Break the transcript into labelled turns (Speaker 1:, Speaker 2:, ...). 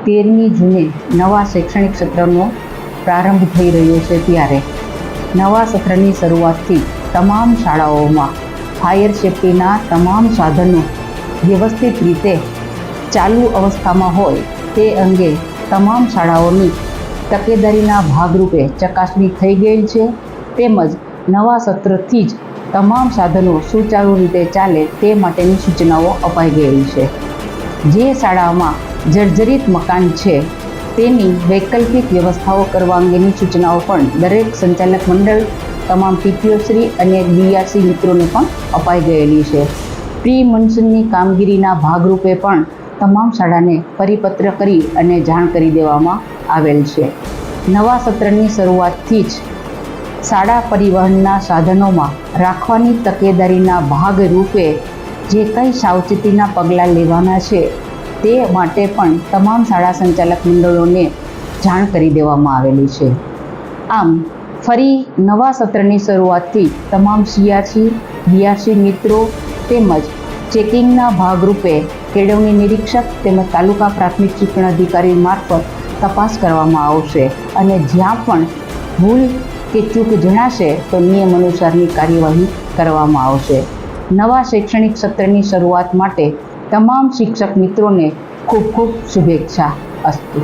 Speaker 1: 13મી જૂને નવા શૈક્ષણિક સત્રનો પ્રારંભ થઈ રહ્યો છે, ત્યારે નવા સત્રની શરૂઆતથી તમામ શાળાઓમાં ફાયર સેફ્ટીના તમામ સાધનો વ્યવસ્થિત રીતે ચાલુ અવસ્થામાં હોય તે અંગે તમામ શાળાઓની તકેદારીના ભાગરૂપે ચકાસણી થઈ ગયેલ છે, તેમજ નવા સત્રથી જ તમામ સાધનો સુચારુ રીતે ચાલે તે માટેની સૂચનાઓ અપાઈ ગયેલી છે. જે શાળામાં જર્જરિત મકાન છે તેની વૈકલ્પિક વ્યવસ્થાઓ કરવા અંગેની સૂચનાઓ પણ દરેક સંચાલક મંડળ, તમામ ટીપીઓશ્રી અને બીઆરસી મિત્રોને પણ અપાઈ ગયેલી છે. પ્રી મોન્સૂનની કામગીરીના ભાગરૂપે પણ તમામ શાળાને પરિપત્ર કરી અને જાણ કરી દેવામાં આવેલ છે. નવા સત્રની શરૂઆતથી જ શાળા પરિવહનના સાધનોમાં રાખવાની તકેદારીના ભાગરૂપે જે કંઈ સાવચેતીના પગલાં લેવાના છે તે માટે પણ તમામ શાળા સંચાલક મંડળોને જાણ કરી દેવામાં આવેલી છે. આમ ફરી નવા સત્રની શરૂઆતથી તમામ સીઆરસી, બીઆરસી મિત્રો તેમજ ચેકિંગના ભાગરૂપે કેળવણી નિરીક્ષક તેમજ તાલુકા પ્રાથમિક શિક્ષણ અધિકારી મારફત તપાસ કરવામાં આવશે અને જ્યાં પણ ભૂલ કે ચૂક જણાશે તો નિયમ અનુસારની કાર્યવાહી કરવામાં આવશે. નવા શૈક્ષણિક સત્રની શરૂઆત માટે તમામ શિક્ષક મિત્રોને ખૂબ ખૂબ શુભેચ્છા. અસ્તુ.